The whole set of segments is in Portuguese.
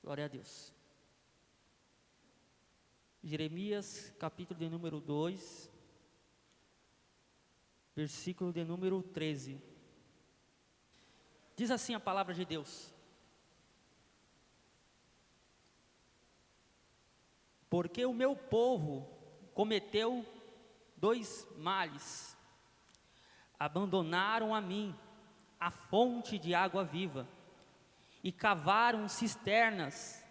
Glória a Deus. Jeremias, capítulo de número 2, versículo de número 13. Diz assim a palavra de Deus: porque o meu povo cometeu dois males, abandonaram a mim, a fonte de água viva, e cavaram cisternas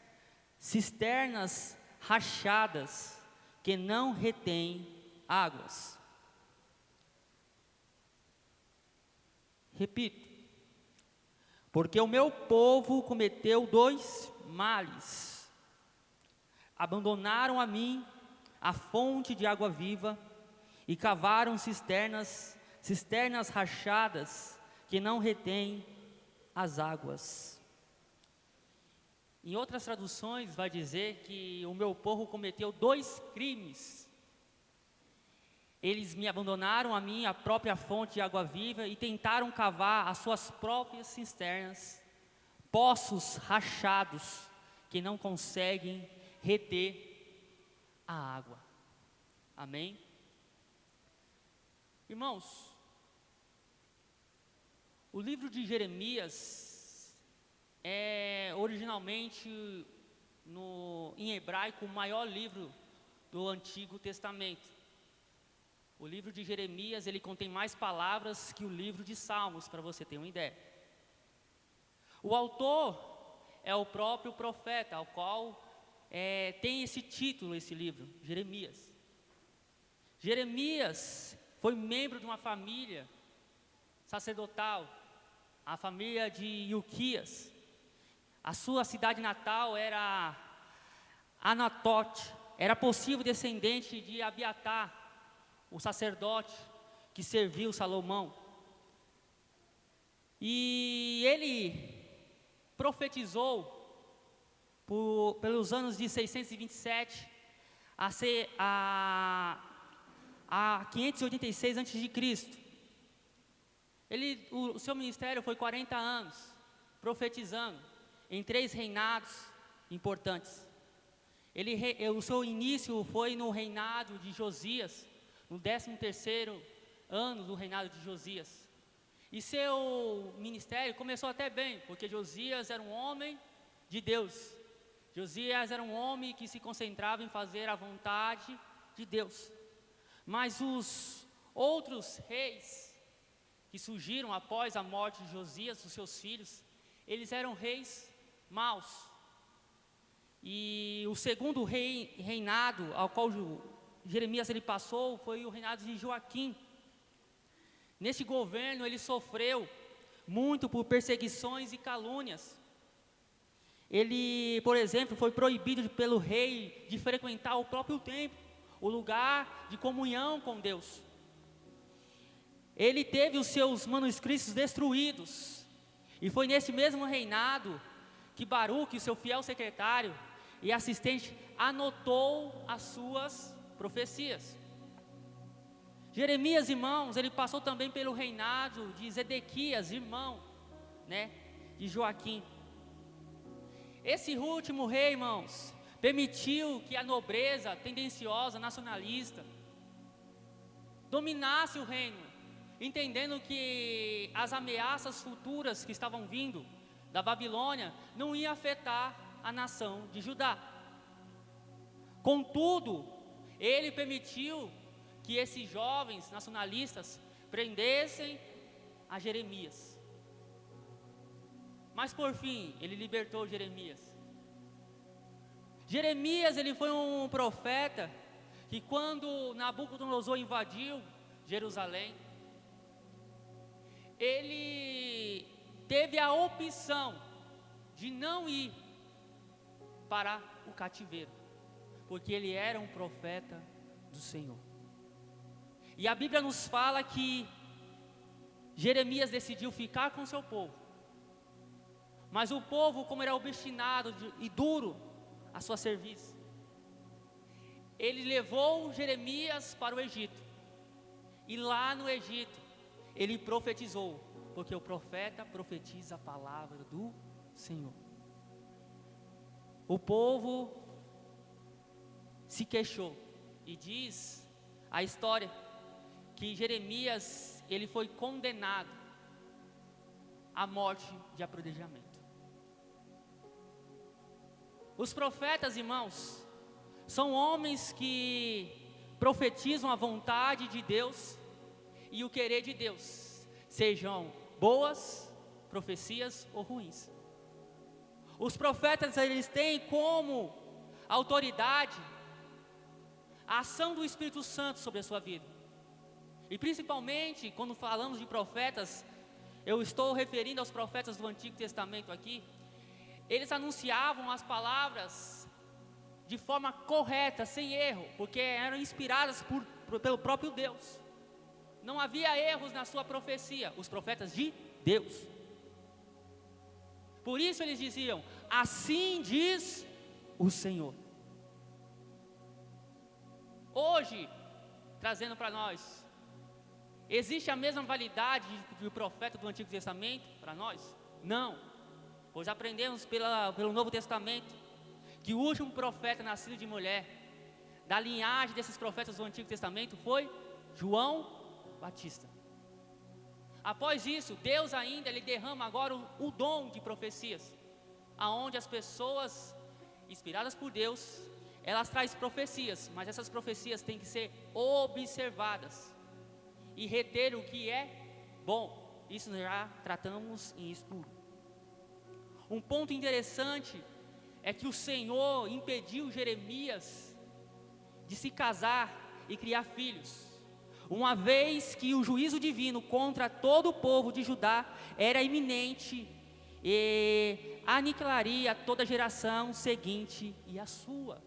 rachadas, que não retêm águas. Repito, porque o meu povo cometeu dois males, abandonaram a mim, a fonte de água viva, e cavaram cisternas rachadas, que não retêm as águas. Em outras traduções vai dizer que o meu povo cometeu dois crimes. Eles me abandonaram a mim, a própria fonte de água viva, e tentaram cavar as suas próprias cisternas, poços rachados, que não conseguem reter a água. Amém? Irmãos, o livro de Jeremias é originalmente, em hebraico, o maior livro do Antigo Testamento. O livro de Jeremias, ele contém mais palavras que o livro de Salmos, para você ter uma ideia. O autor é o próprio profeta, ao qual tem esse título, esse livro, Jeremias. Jeremias foi membro de uma família sacerdotal, a família de Ilquias. A sua cidade natal era Anatote, era possível descendente de Abiatar, o sacerdote que serviu Salomão. E ele profetizou pelos anos de 627 a 586 a.C. O seu ministério foi 40 anos, profetizando em 3 reinados importantes. O seu início foi no reinado de Josias, no 13º ano do reinado de Josias. E seu ministério começou até bem, porque Josias era um homem de Deus. Josias era um homem que se concentrava em fazer a vontade de Deus. Mas os outros reis que surgiram após a morte de Josias, os seus filhos, eles eram reis maus. E o segundo reinado ao qual Jeremias ele passou foi o reinado de Joaquim. Nesse governo ele sofreu muito por perseguições e calúnias. Ele, por exemplo, foi proibido pelo rei de frequentar o próprio templo, o lugar de comunhão com Deus. Ele teve os seus manuscritos destruídos. E foi nesse mesmo reinado que Baruque, seu fiel secretário e assistente, anotou as suas profecias. Jeremias, irmãos, ele passou também pelo reinado de Zedequias, irmão, de Joaquim. Esse último rei, irmãos, permitiu que a nobreza tendenciosa, nacionalista, dominasse o reino, entendendo que as ameaças futuras que estavam vindo da Babilônia não iam afetar a nação de Judá. Contudo, ele permitiu que esses jovens nacionalistas prendessem a Jeremias. Mas por fim, ele libertou Jeremias. Jeremias, ele foi um profeta que quando Nabucodonosor invadiu Jerusalém, ele teve a opção de não ir para o cativeiro, porque ele era um profeta do Senhor. E a Bíblia nos fala que Jeremias decidiu ficar com seu povo, mas o povo, como era obstinado e duro a sua serviço, ele levou Jeremias para o Egito, e lá no Egito ele profetizou, porque o profeta profetiza a palavra do Senhor. o povo se queixou. E diz a história que Jeremias, ele foi condenado à morte de apedrejamento. Os profetas, irmãos, são homens que profetizam a vontade de Deus e o querer de Deus, sejam boas profecias ou ruins. Os profetas, eles têm como autoridade a ação do Espírito Santo sobre a sua vida. E principalmente, quando falamos de profetas, eu estou referindo aos profetas do Antigo Testamento aqui. Eles anunciavam as palavras de forma correta, sem erro, porque eram inspiradas pelo próprio Deus. Não havia erros na sua profecia, os profetas de Deus. Por isso eles diziam: assim diz o Senhor. Hoje, trazendo para nós, existe a mesma validade do profeta do Antigo Testamento para nós? Não, pois aprendemos pelo Novo Testamento que o último profeta nascido de mulher, da linhagem desses profetas do Antigo Testamento, foi João Batista. Após isso, Deus ainda ele derrama agora o dom de profecias, aonde as pessoas inspiradas por Deus, elas trazem profecias, mas essas profecias têm que ser observadas e reter o que é bom. Isso nós já tratamos em estudo. Um ponto interessante é que o Senhor impediu Jeremias de se casar e criar filhos, uma vez que o juízo divino contra todo o povo de Judá era iminente e aniquilaria toda a geração seguinte e a sua.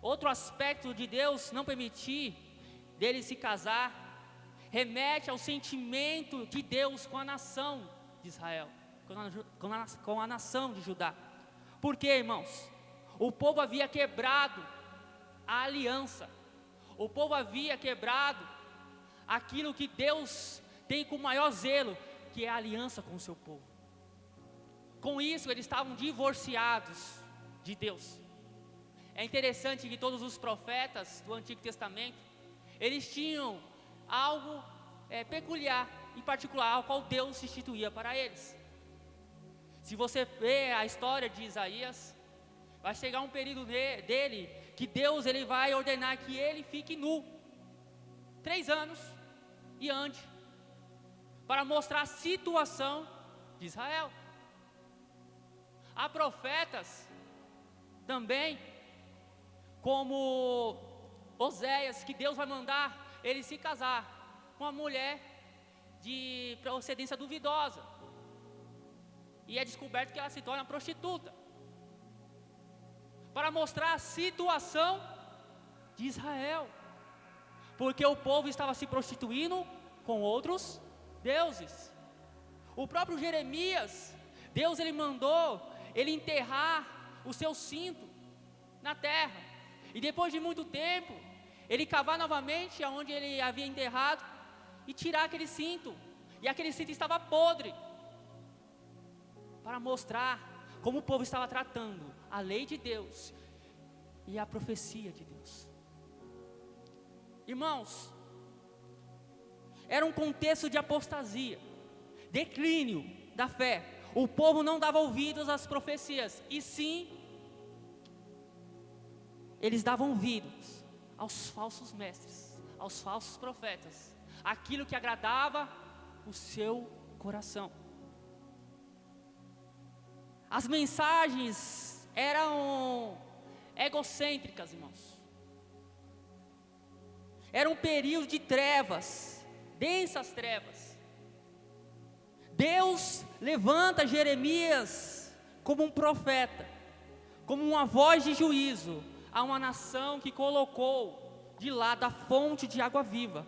Outro aspecto de Deus não permitir dele se casar remete ao sentimento de Deus com a nação de Israel, com a nação de Judá. Por quê, irmãos? O povo havia quebrado a aliança, o povo havia quebrado aquilo que Deus tem com o maior zelo, que é a aliança com o seu povo. Com isso, eles estavam divorciados de Deus. É interessante que todos os profetas do Antigo Testamento, eles tinham algo peculiar, em particular, ao qual Deus instituía para eles. Se você vê a história de Isaías, vai chegar um período dele que Deus ele vai ordenar que ele fique nu 3 anos e ande, para mostrar a situação de Israel. Há profetas também, como Oséias, que Deus vai mandar ele se casar com uma mulher de procedência duvidosa, e é descoberto que ela se torna prostituta, para mostrar a situação de Israel, porque o povo estava se prostituindo com outros deuses. O próprio Jeremias, Deus ele mandou ele enterrar o seu cinto na terra, e depois de muito tempo, ele cavar novamente aonde ele havia enterrado, e tirar aquele cinto, e aquele cinto estava podre, para mostrar como o povo estava tratando a lei de Deus e a profecia de Deus. Irmãos, era um contexto de apostasia, declínio da fé. O povo não dava ouvidos às profecias, e sim, eles davam ouvidos aos falsos mestres, aos falsos profetas, aquilo que agradava o seu coração. As mensagens eram egocêntricas, irmãos. Era um período de trevas, densas trevas. Deus levanta Jeremias como um profeta, como uma voz de juízo a uma nação que colocou de lado a fonte de água viva,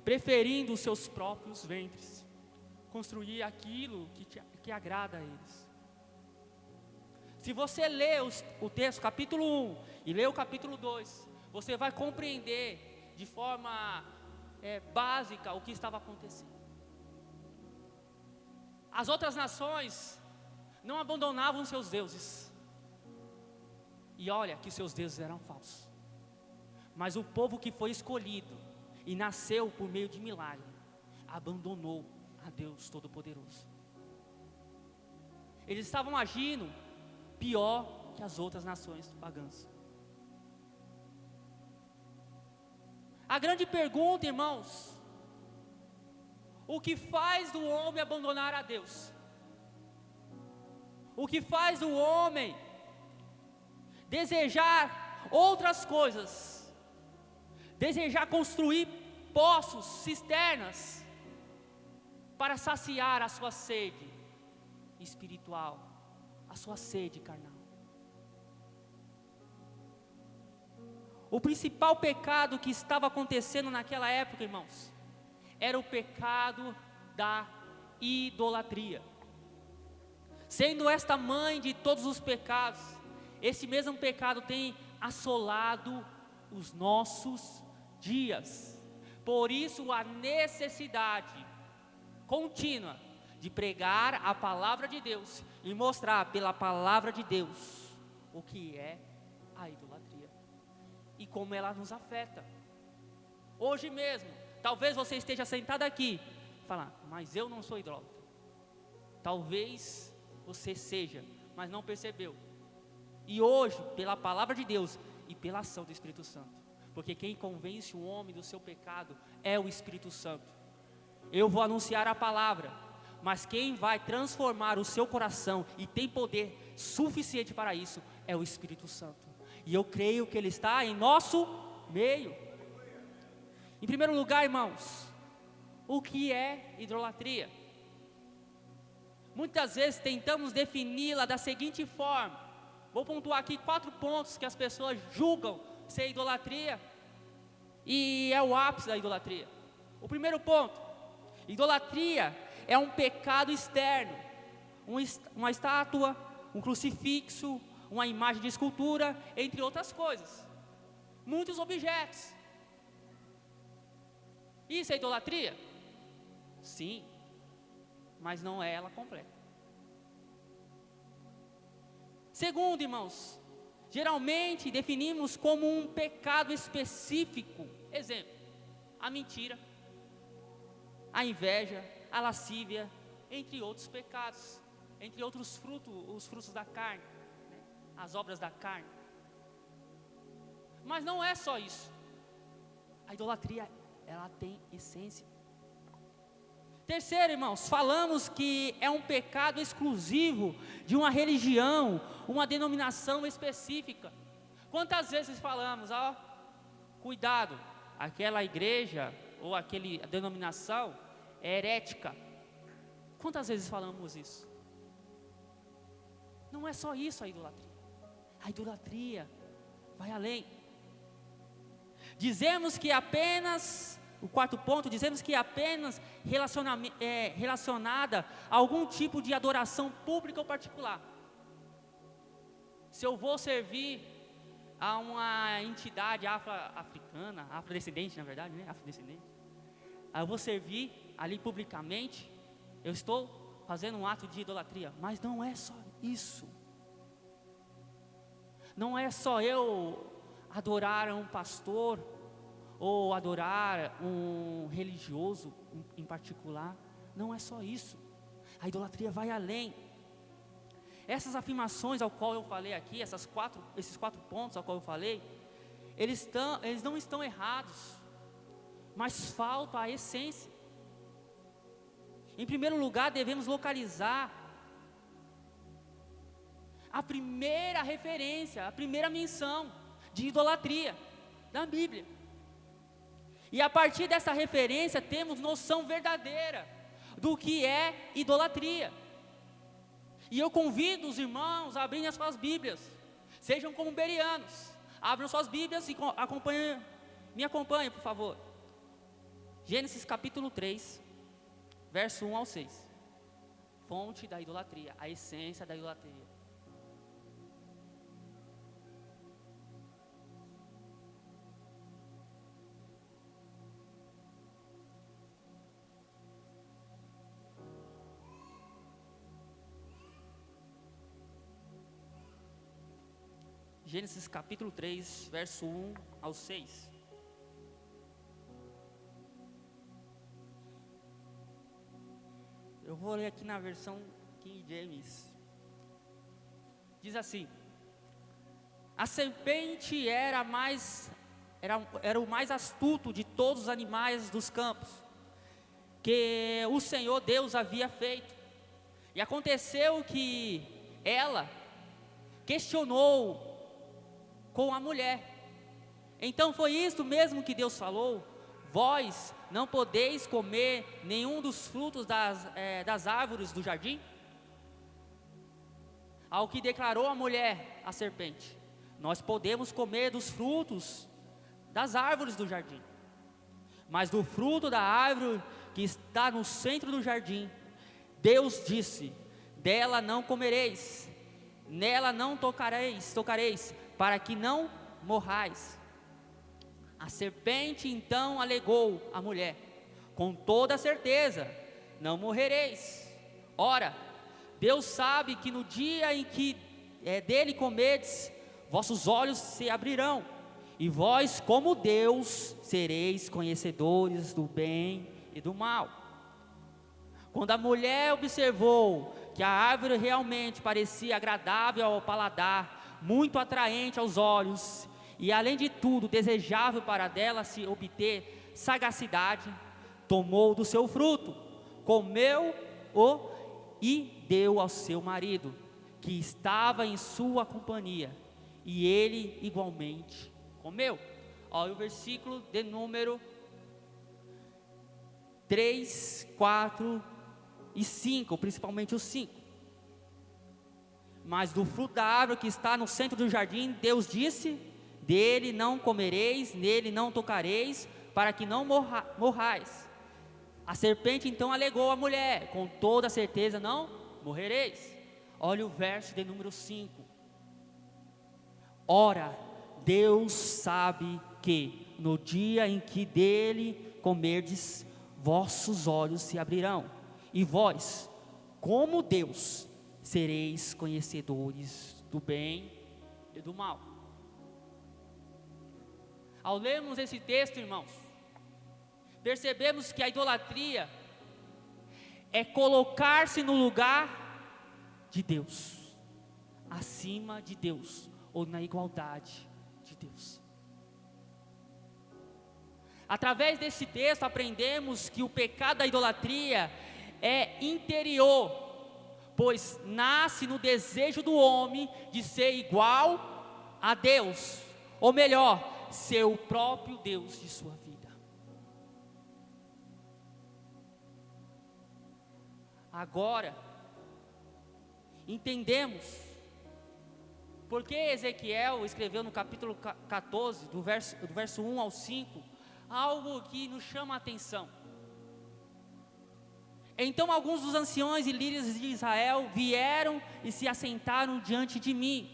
preferindo os seus próprios ventres, construir aquilo que agrada a eles. Se você lê o texto, capítulo 1, e lê o capítulo 2, você vai compreender de forma básica o que estava acontecendo. As outras nações não abandonavam seus deuses, E olha que seus deuses eram falsos. Mas o povo que foi escolhido e nasceu por meio de milagre, abandonou a Deus Todo-Poderoso. Eles estavam agindo pior que as outras nações pagãs. A grande pergunta, irmãos: o que faz do homem abandonar a Deus? O que faz do homem desejar outras coisas, desejar construir poços, cisternas, para saciar a sua sede espiritual, a sua sede carnal? O principal pecado que estava acontecendo naquela época, irmãos, era o pecado da idolatria. Sendo esta mãe de todos os pecados, esse mesmo pecado tem assolado os nossos dias. Por isso a necessidade contínua de pregar a palavra de Deus e mostrar pela palavra de Deus o que é a idolatria e como ela nos afeta. Hoje mesmo, talvez você esteja sentado aqui e falar: mas eu não sou idólatra. Talvez você seja, mas não percebeu. E hoje, pela palavra de Deus e pela ação do Espírito Santo, porque quem convence o homem do seu pecado é o Espírito Santo. Eu vou anunciar a palavra, mas quem vai transformar o seu coração e tem poder suficiente para isso é o Espírito Santo. E eu creio que Ele está em nosso meio. Em primeiro lugar, irmãos, o que é idolatria? Muitas vezes tentamos defini-la da seguinte forma. Vou pontuar aqui 4 pontos que as pessoas julgam ser idolatria e é o ápice da idolatria. O primeiro ponto: idolatria é um pecado externo, uma estátua, um crucifixo, uma imagem de escultura, entre outras coisas, muitos objetos. Isso é idolatria? Sim, mas não é ela completa. Segundo, irmãos, geralmente definimos como um pecado específico. Exemplo: a mentira, a inveja, a lascívia, entre outros pecados, entre outros frutos, os frutos da carne, né? As obras da carne. Mas não é só isso. A idolatria, ela tem essência. Terceiro, irmãos, falamos que é um pecado exclusivo de uma religião, uma denominação específica. Quantas vezes falamos: ó, cuidado, aquela igreja ou aquela denominação é herética. Quantas vezes falamos isso? Não é só isso a idolatria. A idolatria vai além. Dizemos que apenas, o quarto ponto, dizemos que apenas relacionada a algum tipo de adoração pública ou particular. Se eu vou servir a uma entidade africana, afrodescendente na verdade, né? Afrodescendente. Eu vou servir ali publicamente, eu estou fazendo um ato de idolatria. Mas não é só isso. Não é só eu adorar um pastor ou adorar um religioso em particular. Não é só isso. A idolatria vai além. Essas afirmações ao qual eu falei aqui, esses 4 pontos ao qual eu falei, eles não estão errados, mas falta a essência. Em primeiro lugar, devemos localizar a primeira referência, a primeira menção de idolatria da Bíblia. E a partir dessa referência temos noção verdadeira do que é idolatria. E eu convido os irmãos a abrirem as suas Bíblias, sejam como bereanos, abram suas Bíblias e me acompanhem, por favor. Gênesis capítulo 3, verso 1 ao 6. Fonte da idolatria, a essência da idolatria. Gênesis capítulo 3, verso 1 ao 6. Eu vou ler aqui na versão King James. Diz assim: a serpente era o mais astuto de todos os animais dos campos que o Senhor Deus havia feito. E aconteceu que ela questionou com a mulher. Então foi isso mesmo que Deus falou: vós não podeis comer nenhum dos frutos das árvores do jardim? Ao que declarou a mulher, a serpente: nós podemos comer dos frutos das árvores do jardim, mas do fruto da árvore que está no centro do jardim, Deus disse: dela não comereis, nela não tocareis, para que não morrais. A serpente então alegou à mulher: com toda certeza não morrereis. Ora, Deus sabe que no dia em que dele comerdes, vossos olhos se abrirão, e vós, como Deus, sereis conhecedores do bem e do mal. Quando a mulher observou que a árvore realmente parecia agradável ao paladar, muito atraente aos olhos, e além de tudo desejável para dela se obter sagacidade, tomou do seu fruto, comeu-o e deu ao seu marido, que estava em sua companhia, e ele igualmente comeu. Olha o versículo de número 3, 4 e 5, principalmente o 5. Mas do fruto da árvore que está no centro do jardim, Deus disse: dele não comereis, nele não tocareis, para que não morrais. A serpente então alegou à mulher: com toda certeza não morrereis. Olha o verso de número 5. Ora, Deus sabe que no dia em que dele comerdes, vossos olhos se abrirão, e vós, como Deus, sereis conhecedores do bem e do mal. Ao lermos esse texto, irmãos, percebemos que a idolatria é colocar-se no lugar de Deus, acima de Deus, ou na igualdade de Deus. Através desse texto aprendemos que o pecado da idolatria é interior, pois nasce no desejo do homem de ser igual a Deus, ou melhor, ser o próprio Deus de sua vida. Agora, entendemos por que Ezequiel escreveu no capítulo 14, do verso 1 ao 5, algo que nos chama a atenção. Então alguns dos anciões e líderes de Israel vieram e se assentaram diante de mim.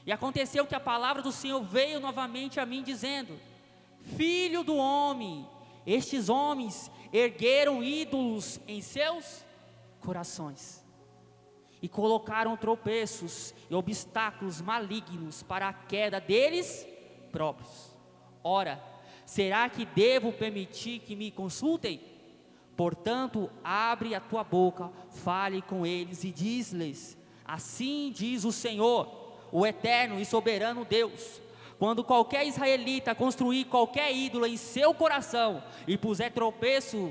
E aconteceu que a palavra do Senhor veio novamente a mim, dizendo: filho do homem, estes homens ergueram ídolos em seus corações, e colocaram tropeços e obstáculos malignos para a queda deles próprios. Ora, será que devo permitir que me consultem? Portanto, abre a tua boca, fale com eles e diz-lhes: assim diz o Senhor, o eterno e soberano Deus: quando qualquer israelita construir qualquer ídolo em seu coração e puser tropeço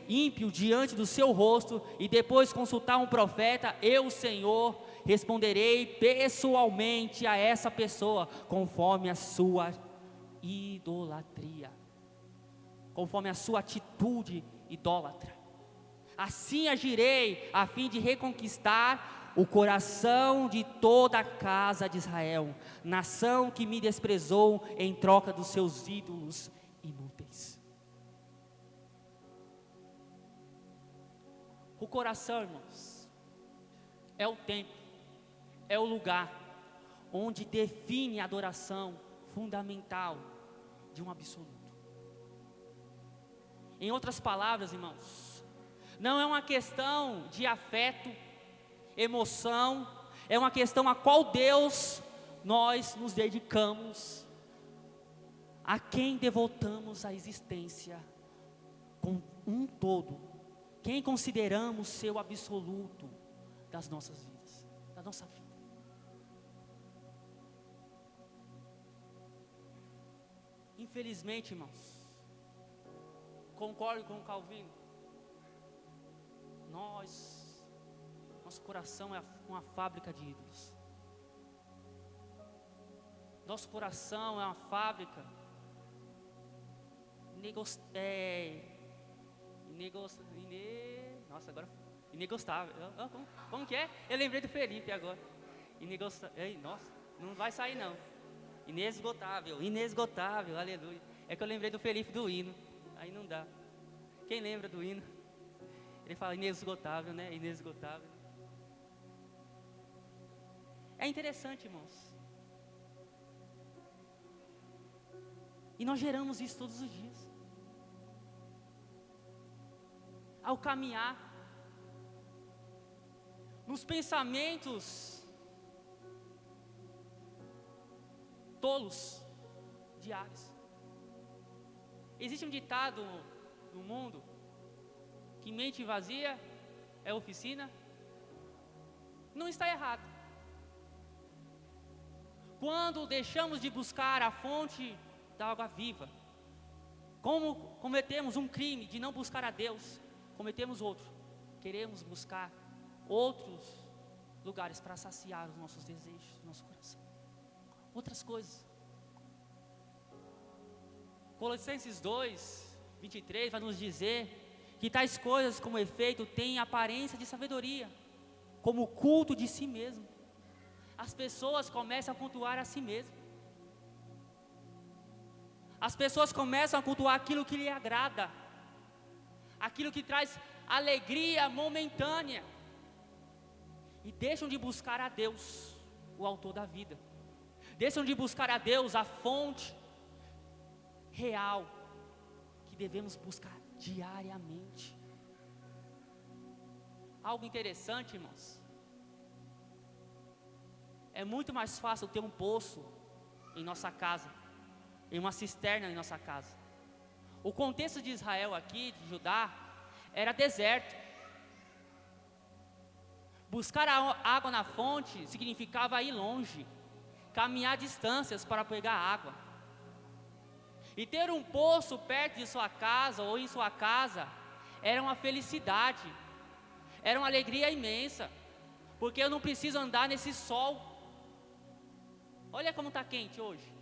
ímpio diante do seu rosto, e depois consultar um profeta, eu, Senhor, responderei pessoalmente a essa pessoa, conforme a sua idolatria, conforme a sua atitude idólatra. Assim agirei, a fim de reconquistar o coração de toda a casa de Israel, nação que me desprezou em troca dos seus ídolos inúteis. O coração, irmãos, é o templo, é o lugar onde define a adoração fundamental de um absoluto. Em outras palavras, irmãos, não é uma questão de afeto, emoção, É uma questão a qual Deus nós nos dedicamos, a quem devotamos a existência com um todo, quem consideramos ser o absoluto das nossas vidas, da nossa vida. Infelizmente, irmãos, concordo com o Calvino, nosso coração é uma fábrica de ídolos. Nosso coração é uma fábrica inegostável. Como que é? Eu lembrei do Felipe agora. Nossa, não vai sair não. Inesgotável, aleluia. É que eu lembrei do Felipe do hino. Aí não dá. Quem lembra do hino? Ele fala inesgotável, né? Inesgotável. É interessante, irmãos. E nós geramos isso todos os dias. Ao caminhar, nos pensamentos tolos, diários. Existe um ditado no mundo, que mente vazia é oficina. Não está errado. Quando deixamos de buscar a fonte da água viva, como cometemos um crime de não buscar a Deus, cometemos outro. Queremos buscar outros lugares para saciar os nossos desejos, nosso coração. Outras coisas. Colossenses 2, 23 vai nos dizer que tais coisas como efeito têm aparência de sabedoria, como o culto de si mesmo. As pessoas começam a cultuar a si mesmo. As pessoas começam a cultuar aquilo que lhe agrada, aquilo que traz alegria momentânea, e deixam de buscar a Deus, o autor da vida. Deixam de buscar a Deus, a fonte real, que devemos buscar diariamente. Algo interessante, irmãos, é muito mais fácil ter um poço em nossa casa, em uma cisterna em nossa casa. O contexto de Israel aqui, de Judá, era deserto. Buscar a água na fonte significava ir longe, caminhar distâncias para pegar água. E ter um poço perto de sua casa ou em sua casa era uma felicidade, era uma alegria imensa, porque eu não preciso andar nesse sol. Olha como está quente hoje.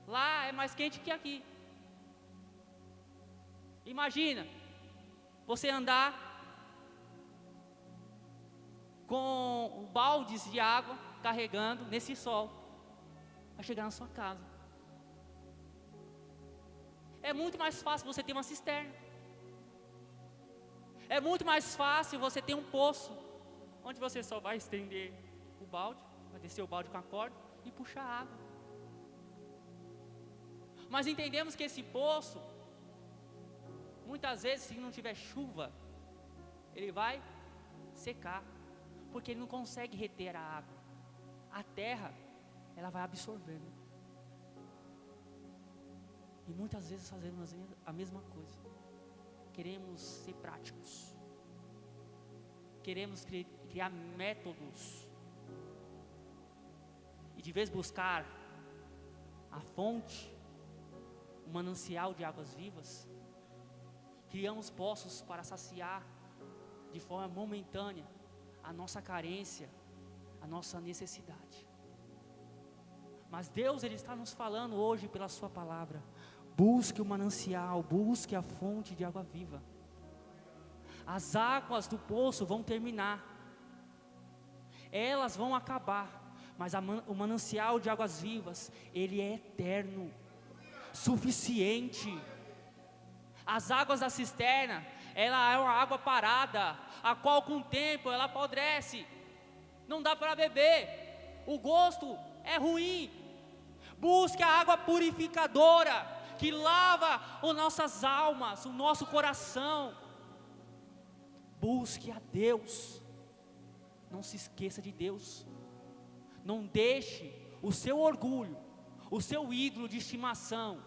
Lá é mais quente que aqui. Imagina você andar com baldes de água carregando nesse sol para chegar na sua casa. É muito mais fácil você ter uma cisterna. É muito mais fácil você ter um poço, onde você só vai estender o balde, vai descer o balde com a corda e puxar a água. Mas entendemos que esse poço, muitas vezes, se não tiver chuva, ele vai secar, porque ele não consegue reter a água. A terra, ela vai absorvendo. E muitas vezes fazemos a mesma coisa. Queremos ser práticos. Queremos criar métodos. E de vez buscar a fonte, o manancial de águas vivas, criamos poços para saciar de forma momentânea a nossa carência, a nossa necessidade. Mas Deus, Ele está nos falando hoje pela sua palavra: busque o manancial, busque a fonte de água viva. As águas do poço vão terminar, elas vão acabar, mas o manancial de águas vivas, ele é eterno, suficiente. As águas da cisterna, ela é uma água parada, a qual com o tempo ela apodrece, não dá para beber, o gosto é ruim. Busque a água purificadora, que lava as nossas almas, o nosso coração. Busque a Deus. não se esqueça de Deus. Não deixe o seu orgulho, o seu ídolo de estimação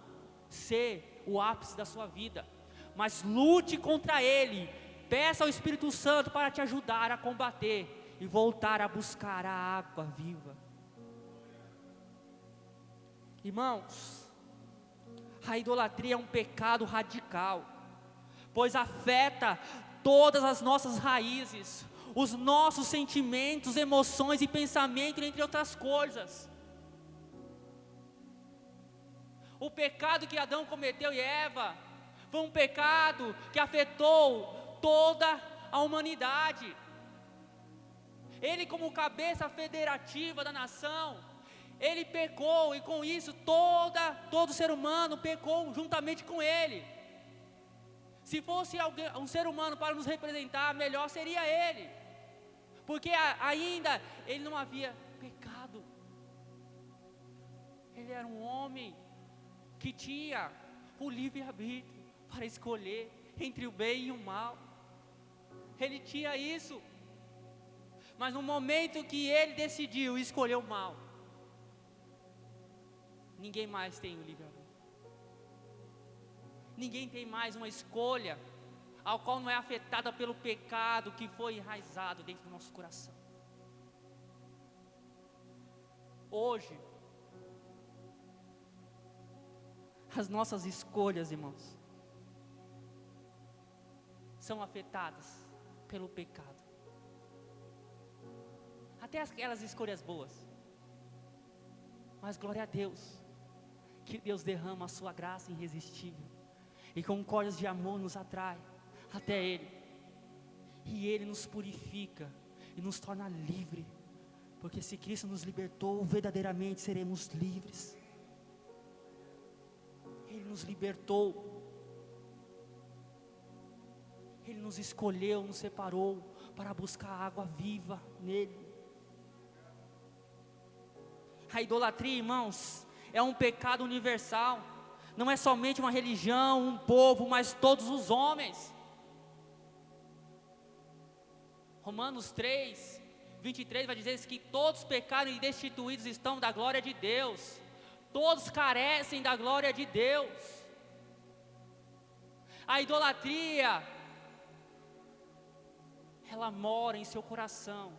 ser o ápice da sua vida, mas lute contra ele. Peça ao Espírito Santo para te ajudar a combater e voltar a buscar a água viva. Irmãos, a idolatria é um pecado radical, pois afeta todas as nossas raízes, os nossos sentimentos, emoções e pensamentos, entre outras coisas. O pecado que Adão cometeu e Eva foi um pecado que afetou toda a humanidade. Ele, como cabeça federativa da nação, ele pecou, e com isso todo ser humano pecou juntamente com ele. Se fosse um ser humano para nos representar, melhor seria ele, porque ainda ele não havia pecado. Ele era um homem que tinha o livre-arbítrio para escolher entre o bem e o mal. Ele tinha isso, mas no momento que ele decidiu escolher o mal, ninguém mais tem o livre-arbítrio. Ninguém tem mais uma escolha, ao qual não é afetada pelo pecado que foi enraizado dentro do nosso coração. Hoje, as nossas escolhas, irmãos, são afetadas pelo pecado. Até aquelas escolhas boas. Mas glória a Deus, que Deus derrama a sua graça irresistível, e com cordas de amor nos atrai até Ele, e Ele nos purifica e nos torna livre, porque se Cristo nos libertou, verdadeiramente seremos livres. Ele nos libertou, Ele nos escolheu, nos separou para buscar água viva nele. A idolatria, irmãos, é um pecado universal. Não é somente uma religião, um povo, mas todos os homens. Romanos 3, 23 vai dizer que todos pecaram e destituídos estão da glória de Deus. Todos carecem da glória de Deus. A idolatria, ela mora em seu coração,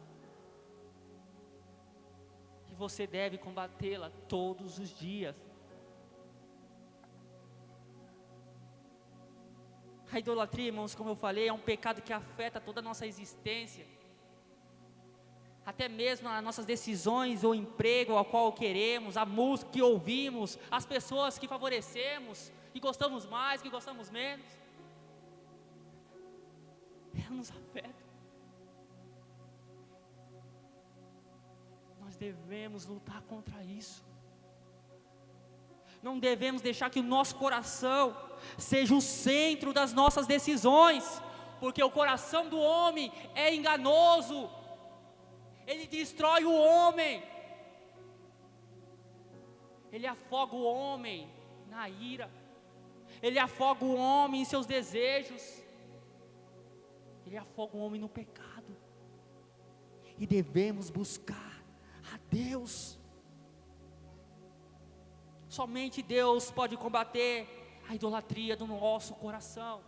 e você deve combatê-la todos os dias. A idolatria, irmãos, como eu falei, é um pecado que afeta toda a nossa existência, até mesmo as nossas decisões, o emprego ao qual queremos, a música que ouvimos, as pessoas que favorecemos, que gostamos mais, que gostamos menos. Ela nos afeta. Nós devemos lutar contra isso. Não devemos deixar que o nosso coração seja o centro das nossas decisões, porque o coração do homem é enganoso, ele destrói o homem, ele afoga o homem na ira, ele afoga o homem em seus desejos, ele afoga o homem no pecado, e devemos buscar a Deus. Somente Deus pode combater a idolatria do nosso coração.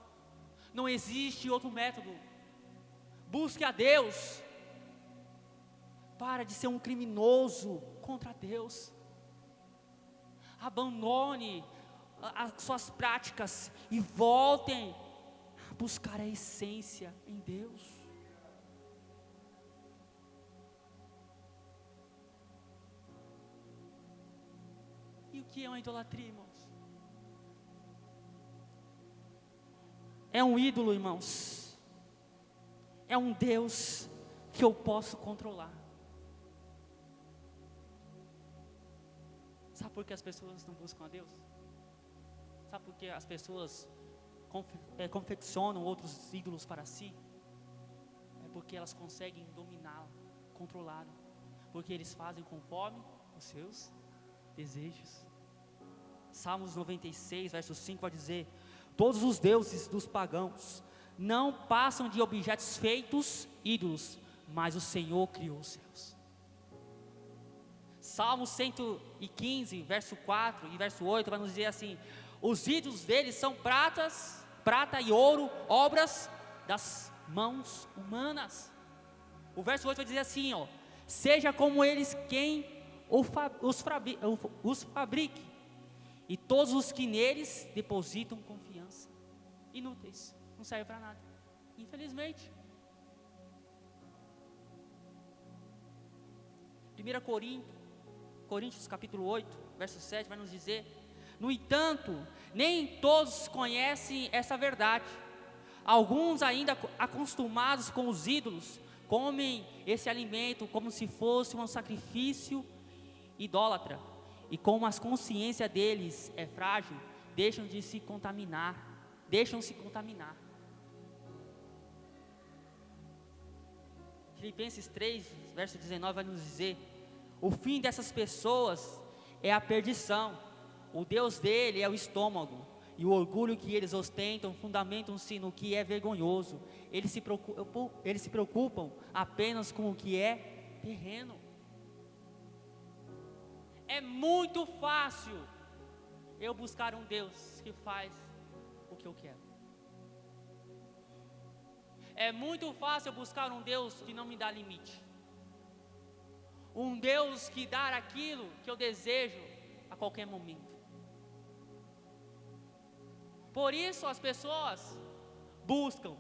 Não existe outro método. Busque a Deus. Para de ser um criminoso contra Deus. Abandone as suas práticas e voltem a buscar a essência em Deus. E o que é uma idolatria, irmãos? É um ídolo, irmãos. É um Deus que eu posso controlar. Sabe por que as pessoas não buscam a Deus? Sabe por que as pessoas confeccionam outros ídolos para si? É porque elas conseguem dominá-lo, controlá-lo. Porque eles fazem conforme os seus desejos. Salmos 96, verso 5 vai dizer: todos os deuses dos pagãos não passam de objetos feitos, ídolos, mas o Senhor criou os céus. Salmo 115, verso 4 e verso 8 vai nos dizer assim: os ídolos deles são prata e ouro, obras das mãos humanas. O verso 8 vai dizer assim, ó: seja como eles quem os fabrique, e todos os que neles depositam confiança. Inúteis, não serve para nada, infelizmente. 1 Coríntios capítulo 8, verso 7 vai nos dizer: no entanto, nem todos conhecem essa verdade. Alguns ainda acostumados com os ídolos, comem esse alimento como se fosse um sacrifício idólatra, e como a consciência deles é frágil, deixam se contaminar. Filipenses 3, verso 19 vai nos dizer: o fim dessas pessoas é a perdição, o Deus dele é o estômago, e o orgulho que eles ostentam fundamentam-se no que é vergonhoso. Eles se preocupam apenas com o que é terreno. É muito fácil eu buscar um Deus que faz o que eu quero. É muito fácil eu buscar um Deus que não me dá limite. Um Deus que dá aquilo que eu desejo a qualquer momento. Por isso as pessoas buscam.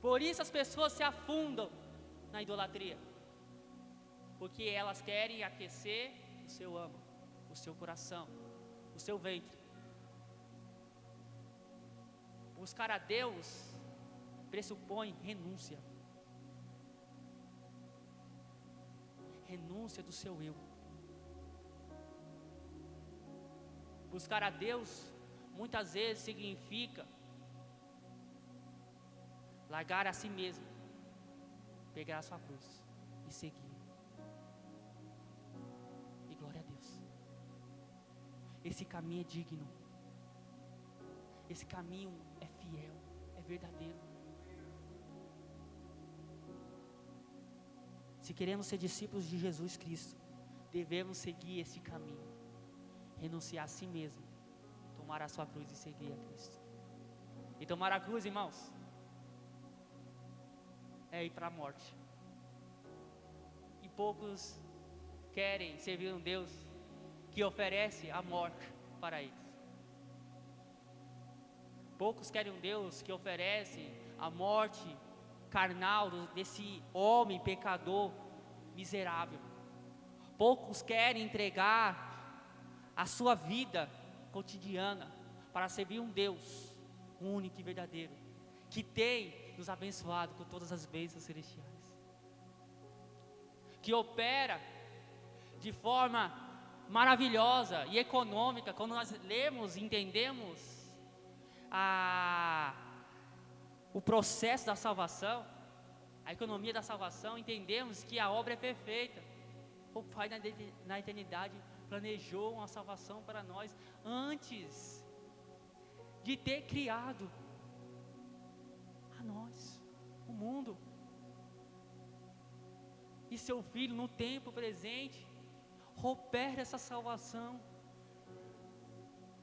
Por isso as pessoas se afundam na idolatria. Porque elas querem aquecer o seu âmago, o seu coração, o seu ventre. Buscar a Deus pressupõe renúncia. Renúncia do seu eu. Buscar a Deus muitas vezes significa largar a si mesmo, pegar a sua cruz e seguir. E glória a Deus. Esse caminho é digno. Esse caminho é fiel, é verdadeiro. Se queremos ser discípulos de Jesus Cristo, devemos seguir esse caminho. Renunciar a si mesmo, tomar a sua cruz e seguir a Cristo. E tomar a cruz, irmãos, é ir para a morte. E poucos querem servir um Deus que oferece a morte para eles. Poucos querem um Deus que oferece a morte carnal desse homem pecador miserável. Poucos querem entregar a sua vida cotidiana para servir um Deus único e verdadeiro, que tem nos abençoado com todas as bênçãos celestiais, que opera de forma maravilhosa e econômica. Quando nós lemos e entendemos o processo da salvação, a economia da salvação, entendemos que a obra é perfeita. O Pai na eternidade planejou uma salvação para nós antes de ter criado a nós, o mundo. E seu Filho no tempo presente opera essa salvação.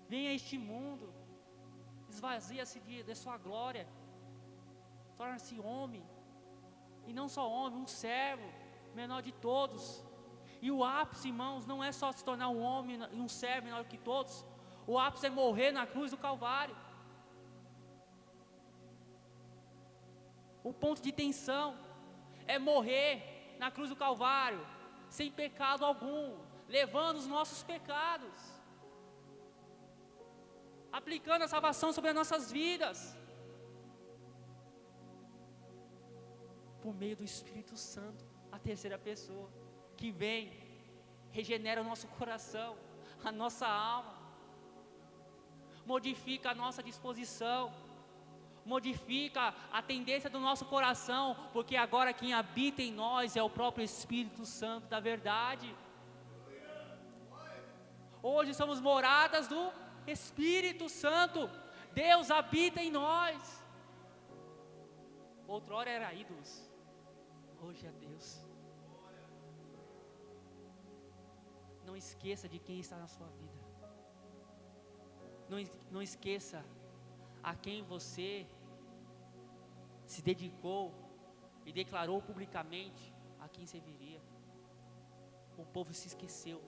Vem a este mundo, esvazia-se de sua glória, torna-se homem, e não só homem, um servo, menor de todos. E o ápice, irmãos, não é só se tornar um homem e um servo menor que todos. O ápice é morrer na cruz do Calvário. O ponto de tensão é morrer na cruz do Calvário, sem pecado algum, levando os nossos pecados, aplicando a salvação sobre as nossas vidas, por meio do Espírito Santo, a terceira pessoa, que vem, regenera o nosso coração, a nossa alma, modifica a nossa disposição, modifica a tendência do nosso coração, porque agora quem habita em nós é o próprio Espírito Santo da verdade. Hoje somos moradas do Espírito Santo. Deus habita em nós. Outrora era ídolos, Hoje é Deus. Não esqueça de quem está na sua vida. Não esqueça a quem você se dedicou e declarou publicamente a quem serviria. O povo se esqueceu.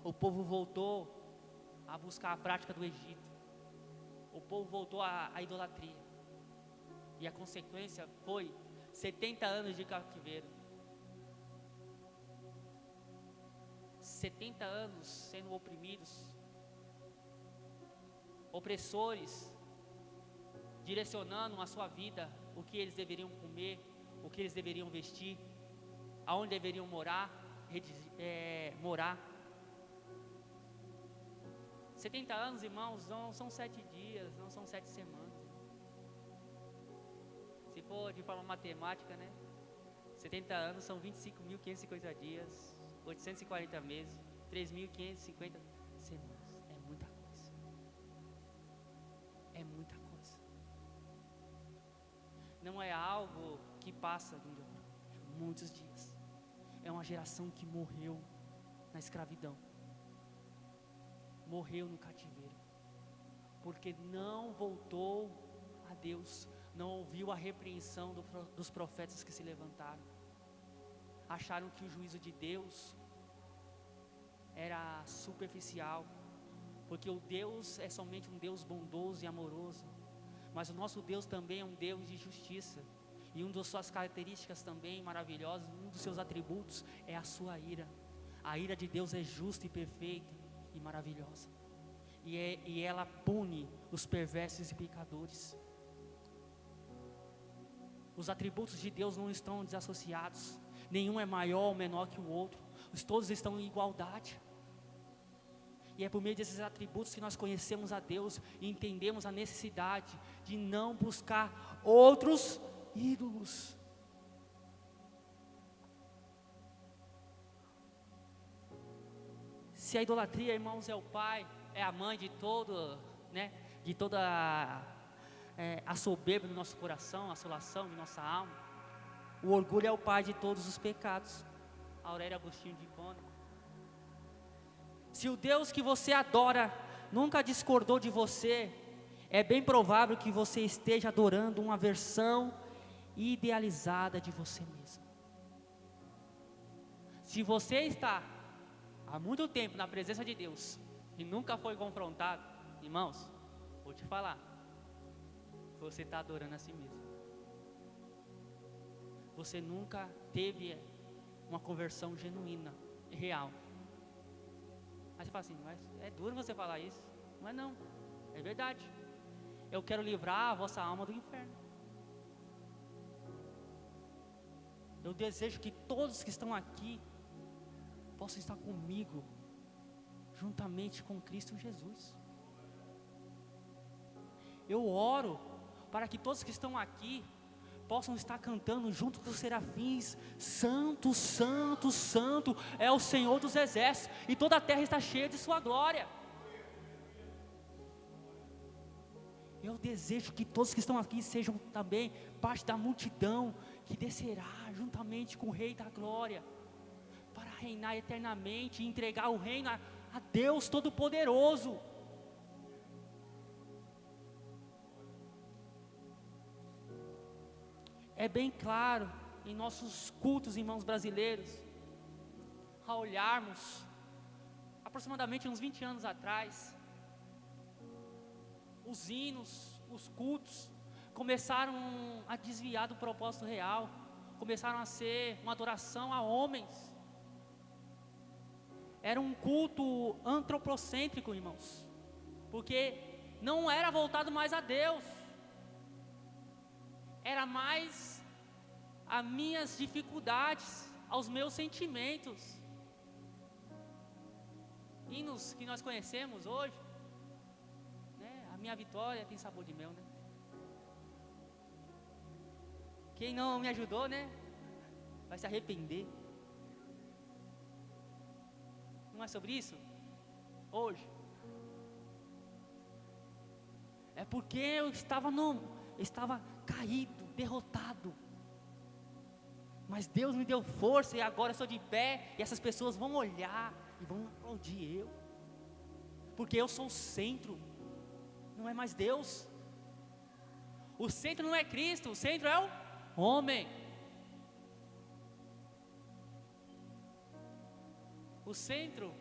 O povo voltou a buscar a prática do Egito. O povo voltou à idolatria. E a consequência foi 70 anos de cativeiro. 70 anos sendo oprimidos. Opressores direcionando a sua vida, o que eles deveriam comer, o que eles deveriam vestir, aonde deveriam morar. 70 anos, irmãos, não são 7 dias, não são 7 semanas. Se for de forma matemática, né? 70 anos são 25.550 dias, 840 meses, 3.550 semanas. É muita coisa. É muita coisa. Não é algo que passa de um dia para outro, muitos dias. É uma geração que morreu na escravidão. Morreu no cativeiro. Porque não voltou a Deus. Não ouviu a repreensão dos profetas que se levantaram. Acharam que o juízo de Deus era superficial. Porque o Deus é somente um Deus bondoso e amoroso. Mas o nosso Deus também é um Deus de justiça. E uma das suas características também maravilhosas, um dos seus atributos é a sua ira. A ira de Deus é justa e perfeita e maravilhosa. E ela pune os perversos e pecadores. Os atributos de Deus não estão desassociados. Nenhum é maior ou menor que o outro. Todos estão em igualdade. E é por meio desses atributos que nós conhecemos a Deus e entendemos a necessidade de não buscar outros ídolos. Se a idolatria, irmãos, é o pai, é a mãe de todo, né, de toda a soberba do nosso coração, a assolação de nossa alma, o orgulho é o pai de todos os pecados. Aurélio Agostinho de Hipona. Se o Deus que você adora nunca discordou de você, é bem provável que você esteja adorando uma versão idealizada de você mesmo. Se você está há muito tempo na presença de Deus e nunca foi confrontado, irmãos, vou te falar, você está adorando a si mesmo. Você nunca teve uma conversão genuína e real. Aí você fala assim, mas é duro você falar isso. Mas não, é verdade. Eu quero livrar a vossa alma do inferno. Eu desejo que todos que estão aqui possam estar comigo, juntamente com Cristo Jesus. Eu oro para que todos que estão aqui possam estar cantando junto com os serafins: Santo, Santo, Santo é o Senhor dos exércitos, e toda a terra está cheia de sua glória. Eu desejo que todos que estão aqui sejam também parte da multidão que descerá juntamente com o Rei da Glória para reinar eternamente e entregar o reino a Deus Todo-Poderoso. É bem claro em nossos cultos, irmãos brasileiros, a olharmos aproximadamente uns 20 anos atrás, os hinos, os cultos começaram a desviar do propósito real, começaram a ser uma adoração a homens. Era um culto antropocêntrico, irmãos, porque não era voltado mais a Deus, era mais as minhas dificuldades, aos meus sentimentos. Hinos que nós conhecemos hoje, né? A minha vitória tem sabor de mel, né? Quem não me ajudou, né? Vai se arrepender. Não é sobre isso? Hoje. É porque eu estava caído, derrotado. Mas Deus me deu força e agora eu estou de pé e essas pessoas vão olhar e vão aplaudir eu. Porque eu sou o centro, não é mais Deus. O centro não é Cristo, o centro é o homem. O centro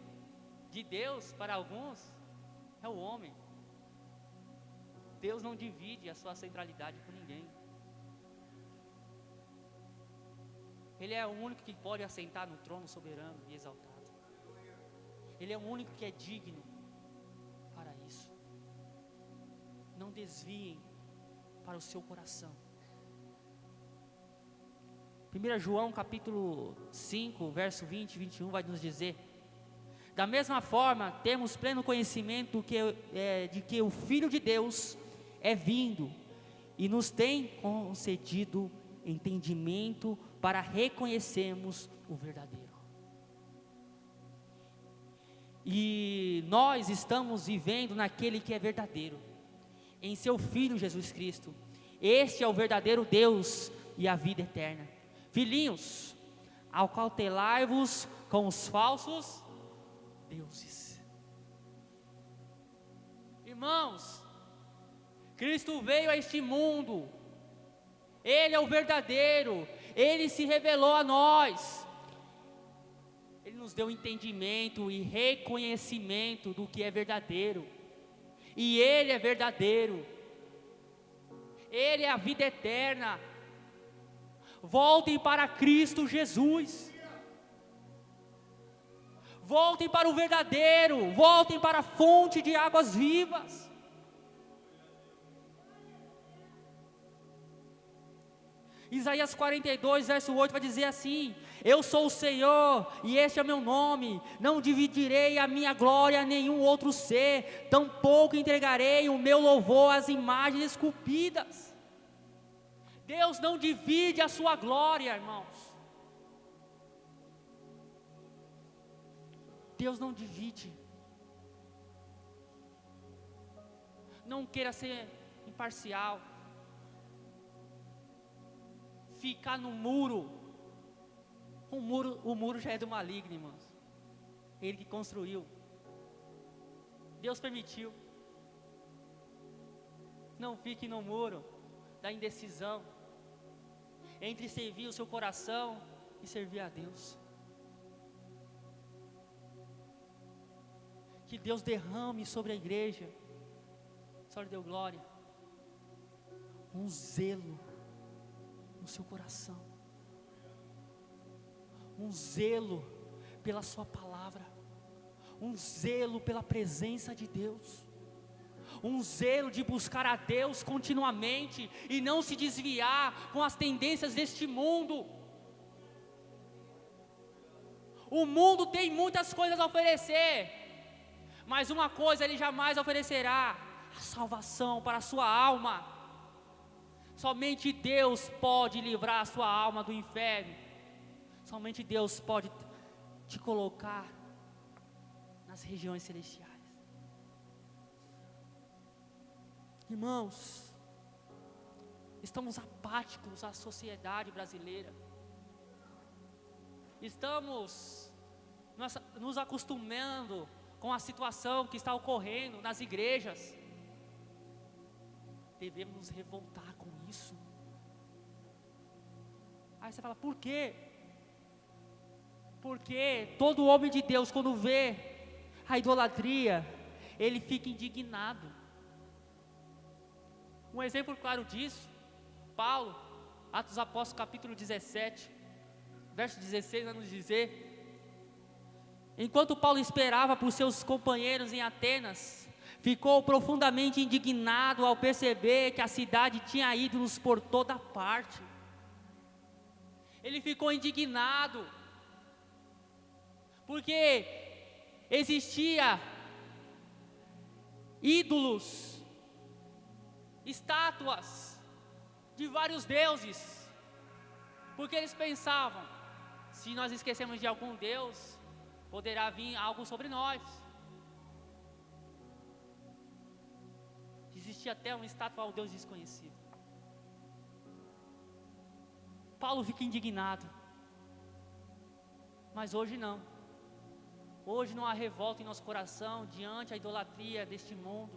de Deus para alguns é o homem. Deus não divide a sua centralidade com ninguém. Ele é o único que pode assentar no trono soberano e exaltado. Ele é o único que é digno para isso. Não desviem para o seu coração. 1 João capítulo 5, verso 20 e 21 vai nos dizer: da mesma forma, temos pleno conhecimento de que o Filho de Deus é vindo e nos tem concedido entendimento para reconhecermos o verdadeiro. E nós estamos vivendo naquele que é verdadeiro, em seu Filho Jesus Cristo. Este é o verdadeiro Deus e a vida eterna. Filhinhos, acautelai-vos com os falsos deuses. Irmãos, Cristo veio a este mundo, Ele é o verdadeiro, Ele se revelou a nós, Ele nos deu entendimento e reconhecimento do que é verdadeiro, e Ele é verdadeiro, Ele é a vida eterna. Voltem para Cristo Jesus, voltem para o verdadeiro, voltem para a fonte de águas vivas. Isaías 42, verso 8 vai dizer assim: eu sou o Senhor e este é o meu nome, não dividirei a minha glória a nenhum outro ser, tampouco entregarei o meu louvor às imagens esculpidas. Deus não divide a sua glória, irmãos. Deus não divide. Não queira ser imparcial, ficar no muro. O muro já é do maligno, irmãos. Ele que construiu, Deus permitiu. Não fique no muro da indecisão entre servir o seu coração e servir a Deus. Que Deus derrame sobre a igreja, só lhe deu glória, um zelo no seu coração, um zelo pela sua palavra, um zelo pela presença de Deus, um zelo de buscar a Deus continuamente e não se desviar com as tendências deste mundo. O mundo tem muitas coisas a oferecer, mas uma coisa Ele jamais oferecerá: a salvação para a sua alma. Somente Deus pode livrar a sua alma do inferno. Somente Deus pode te colocar nas regiões celestiais. Irmãos, estamos apáticos à sociedade brasileira. Estamos nos acostumando com a situação que está ocorrendo nas igrejas. Devemos nos revoltar com isso. Aí você fala: por quê? Porque todo homem de Deus, quando vê a idolatria, ele fica indignado. Um exemplo claro disso, Paulo, Atos dos Apóstolos capítulo 17, verso 16 vai nos dizer: enquanto Paulo esperava por seus companheiros em Atenas, ficou profundamente indignado ao perceber que a cidade tinha ídolos por toda parte. Ele ficou indignado, porque existia ídolos, estátuas de vários deuses, porque eles pensavam: se nós esquecemos de algum Deus, poderá vir algo sobre nós. Existia até uma estátua ao Deus desconhecido. Paulo fica indignado, Mas hoje não. Hoje não há revolta em nosso coração diante da idolatria deste mundo,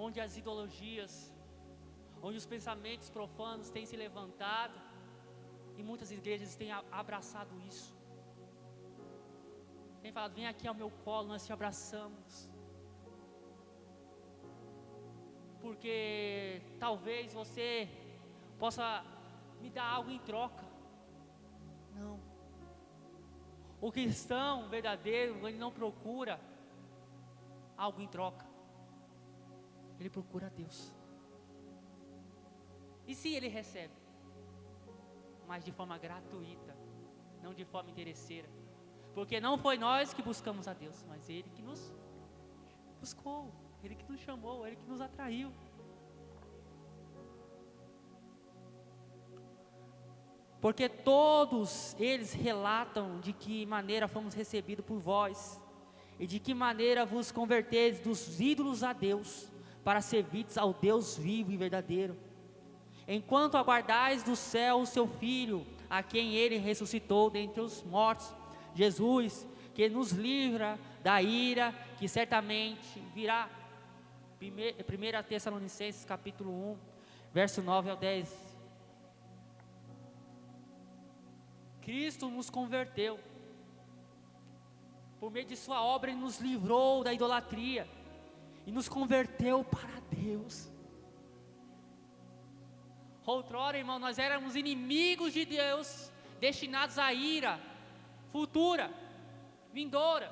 onde as ideologias, onde os pensamentos profanos têm se levantado, e muitas igrejas têm abraçado isso. Tem falado: vem aqui ao meu colo, nós te abraçamos. Porque talvez você possa me dar algo em troca. Não. O cristão verdadeiro, ele não procura algo em troca. Ele procura Deus. E se ele recebe? Mas de forma gratuita, não de forma interesseira. Porque não foi nós que buscamos a Deus, mas Ele que nos buscou, Ele que nos chamou, Ele que nos atraiu. Porque todos eles relatam de que maneira fomos recebidos por vós, e de que maneira vos converteis dos ídolos a Deus, para servides ao Deus vivo e verdadeiro, enquanto aguardais do céu o seu Filho, a quem Ele ressuscitou dentre os mortos, Jesus, que nos livra da ira que certamente virá. 1 Tessalonicenses capítulo 1, verso 9 ao 10. Cristo nos converteu. Por meio de sua obra Ele nos livrou da idolatria e nos converteu para Deus. Outrora, irmão, nós éramos inimigos de Deus, destinados à ira futura, vindoura.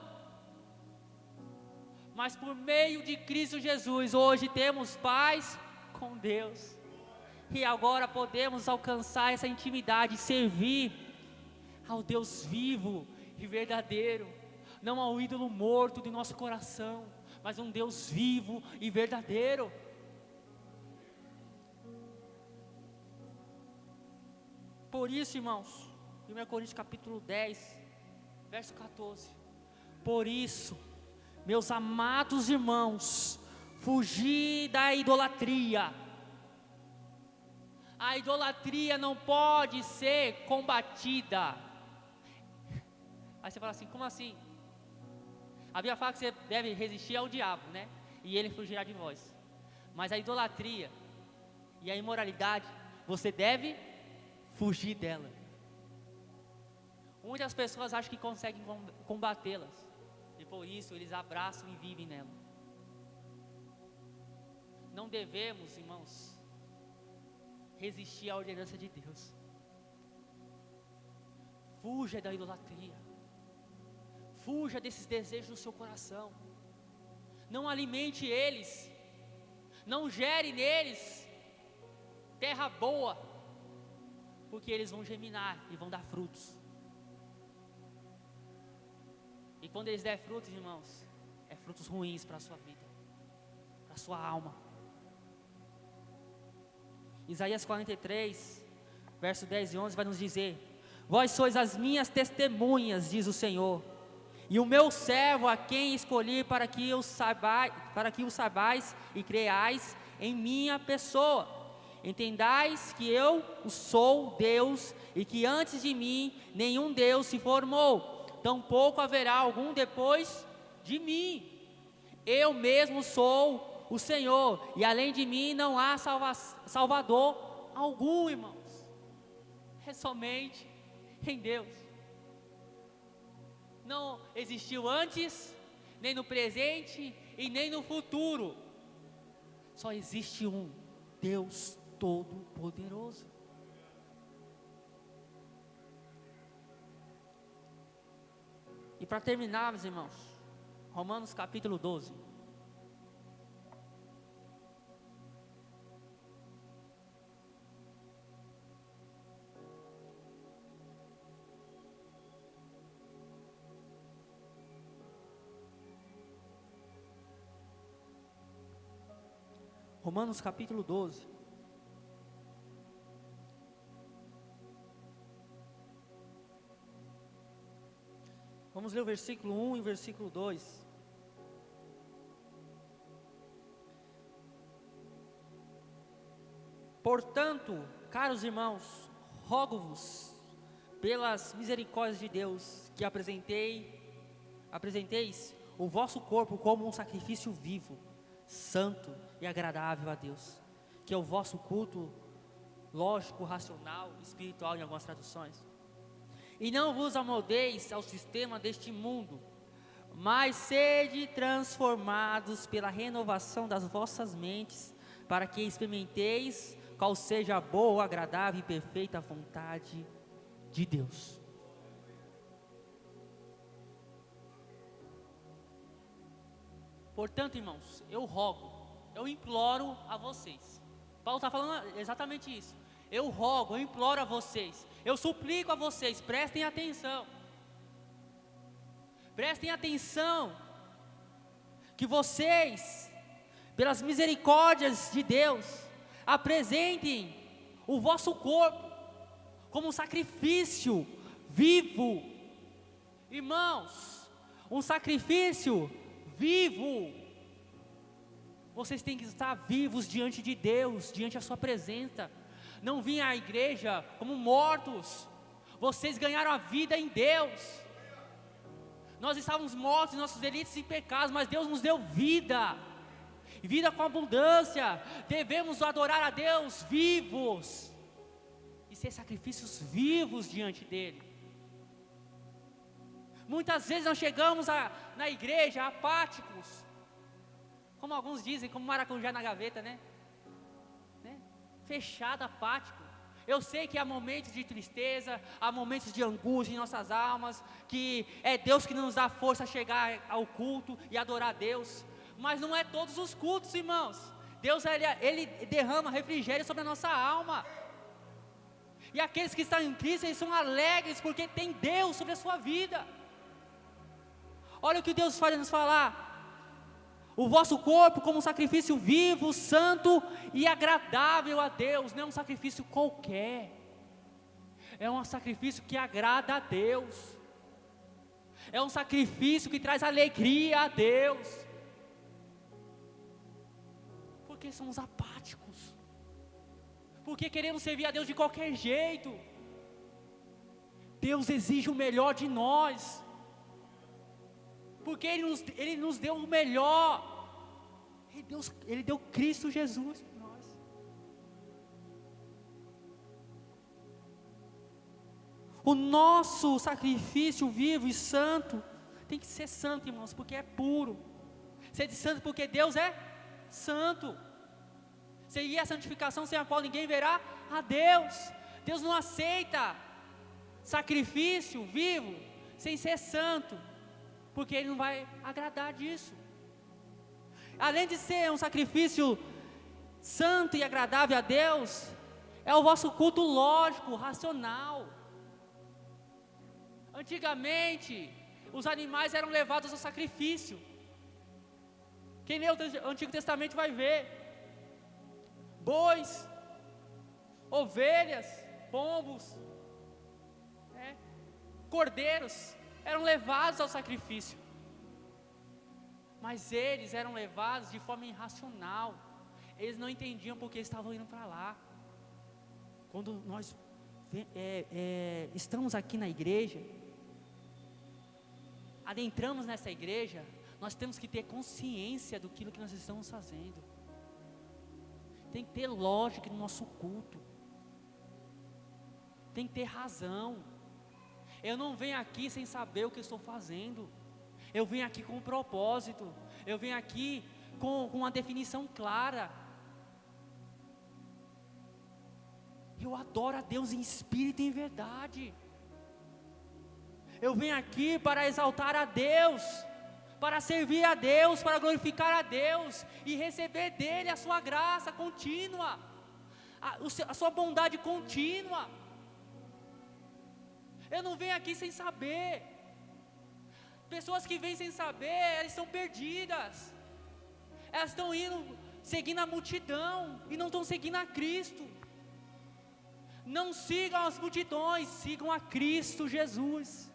Mas por meio de Cristo Jesus, hoje temos paz com Deus. E agora podemos alcançar essa intimidade, servir ao Deus vivo e verdadeiro, não ao ídolo morto de nosso coração, mas um Deus vivo e verdadeiro. Por isso, irmãos, 1 Coríntios capítulo 10, verso 14. Por isso, meus amados irmãos, fugi da idolatria. A idolatria não pode ser combatida. Aí você fala assim: como assim? A Bíblia fala que você deve resistir ao diabo, né? E ele fugirá de vós. Mas a idolatria e a imoralidade, você deve fugir dela. Muitas pessoas acham que conseguem combatê-las, e por isso eles abraçam e vivem nela. Não devemos, irmãos, resistir à ordenança de Deus. Fuja da idolatria. Fuja desses desejos no seu coração. Não alimente eles. Não gere neles terra boa, porque eles vão germinar e vão dar frutos. E quando eles der frutos, irmãos, é frutos ruins para a sua vida, para a sua alma. Isaías 43, verso 10 e 11 vai nos dizer: vós sois as minhas testemunhas, diz o Senhor, e o meu servo a quem escolhi para que o saibais e creais em minha pessoa. Entendais que eu sou Deus, e que antes de mim nenhum Deus se formou, tampouco haverá algum depois de mim. Eu mesmo sou o Senhor, e além de mim não há Salvador algum, irmãos. É somente em Deus. Não existiu antes, nem no presente e nem no futuro. Só existe um Deus Todo-Poderoso. E para terminar, meus irmãos, Romanos capítulo 12. Romanos capítulo 12. Vamos ler o versículo 1 e o versículo 2. Portanto, caros irmãos, rogo-vos, pelas misericórdias de Deus, que apresenteis o vosso corpo como um sacrifício vivo, santo e agradável a Deus, que é o vosso culto lógico, racional, espiritual em algumas traduções. E não vos amoldeis ao sistema deste mundo, mas sede transformados pela renovação das vossas mentes, para que experimenteis qual seja a boa, agradável e perfeita vontade de Deus. Portanto, irmãos, eu rogo, eu imploro a vocês. Paulo está falando exatamente isso. Eu rogo, eu imploro a vocês, eu suplico a vocês, prestem atenção. Prestem atenção, que vocês, pelas misericórdias de Deus, apresentem o vosso corpo como um sacrifício vivo. Irmãos, um sacrifício vivo. Vocês têm que estar vivos diante de Deus, diante da sua presença. Não vim à igreja como mortos. Vocês ganharam a vida em Deus. Nós estávamos mortos em nossos delitos e pecados, mas Deus nos deu vida, vida com abundância. Devemos adorar a Deus vivos e ser sacrifícios vivos diante dEle. Muitas vezes nós chegamos na igreja apáticos, como alguns dizem, como maracujá na gaveta, né? Fechado, apático. Eu sei que há momentos de tristeza, há momentos de angústia em nossas almas, que é Deus que nos dá força a chegar ao culto e adorar a Deus, mas não é todos os cultos, irmãos. Deus, Ele derrama refrigério sobre a nossa alma, e aqueles que estão em Cristo, eles são alegres, porque tem Deus sobre a sua vida. Olha o que Deus faz nos falar: o vosso corpo como um sacrifício vivo, santo e agradável a Deus. Não é um sacrifício qualquer, é um sacrifício que agrada a Deus, é um sacrifício que traz alegria a Deus, porque somos apáticos, porque queremos servir a Deus de qualquer jeito. Deus exige o melhor de nós, porque Ele nos deu o melhor. Ele deu Cristo Jesus para nós. O nosso sacrifício vivo e santo tem que ser santo, irmãos, porque é puro. Ser santo porque Deus é santo. Seria a santificação sem a qual ninguém verá a Deus. Deus não aceita sacrifício vivo sem ser santo, porque Ele não vai agradar disso. Além de ser um sacrifício santo e agradável a Deus, é o vosso culto lógico, racional. Antigamente, os animais eram levados ao sacrifício. Quem lê o Antigo Testamento vai ver: bois, ovelhas, pombos, cordeiros eram levados ao sacrifício, mas eles eram levados de forma irracional. Eles não entendiam porque eles estavam indo para lá. Quando nós estamos aqui na igreja, adentramos nessa igreja, nós temos que ter consciência do que nós estamos fazendo. Tem que ter lógica no nosso culto, tem que ter razão. Eu não venho aqui sem saber o que estou fazendo. Eu venho aqui com um propósito. Eu venho aqui com uma definição clara. Eu adoro a Deus em espírito e em verdade. Eu venho aqui para exaltar a Deus, para servir a Deus, para glorificar a Deus e receber dEle a sua graça contínua, a sua bondade contínua. Eu não venho aqui sem saber. Pessoas que vêm sem saber, elas estão perdidas. Elas estão indo, seguindo a multidão, e não estão seguindo a Cristo. Não sigam as multidões, sigam a Cristo Jesus.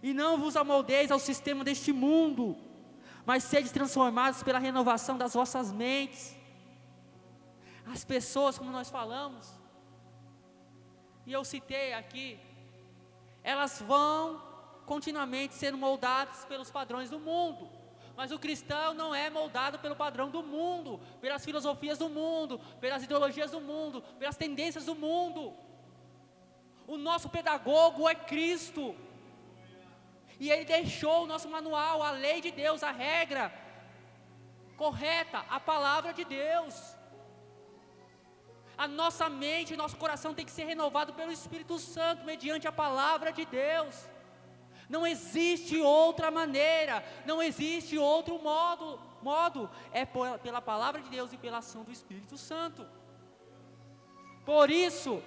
E não vos amoldeis ao sistema deste mundo, mas sede transformados pela renovação das vossas mentes. As pessoas, como nós falamos, e eu citei aqui, elas vão continuamente sendo moldadas pelos padrões do mundo. Mas o cristão não é moldado pelo padrão do mundo, pelas filosofias do mundo, pelas ideologias do mundo, pelas tendências do mundo. O nosso pedagogo é Cristo. E Ele deixou o nosso manual, a lei de Deus, a regra correta, a palavra de Deus. A nossa mente, nosso coração tem que ser renovado pelo Espírito Santo, mediante a palavra de Deus. Não existe outra maneira, não existe outro modo. É pela palavra de Deus e pela ação do Espírito Santo. Por isso,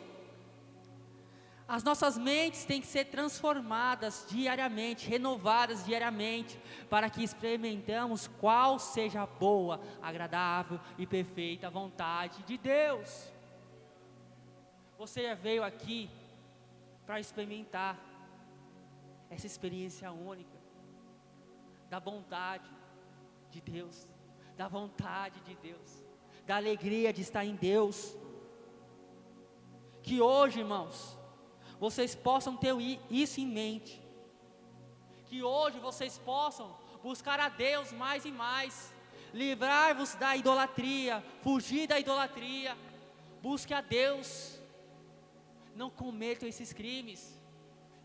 as nossas mentes têm que ser transformadas diariamente, renovadas diariamente, para que experimentemos qual seja a boa, agradável e perfeita vontade de Deus. Você veio aqui para experimentar essa experiência única da vontade de Deus, da vontade de Deus, da alegria de estar em Deus. Que hoje, irmãos, vocês possam ter isso em mente, que hoje vocês possam buscar a Deus mais e mais, livrar-vos da idolatria, fugir da idolatria, busque a Deus, não cometam esses crimes,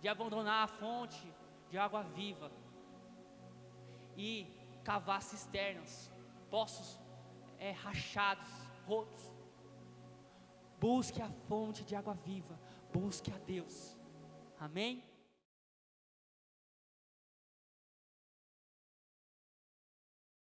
de abandonar a fonte de água viva, e cavar cisternas, poços rachados, rotos. Busque a fonte de água viva, busque a Deus, amém?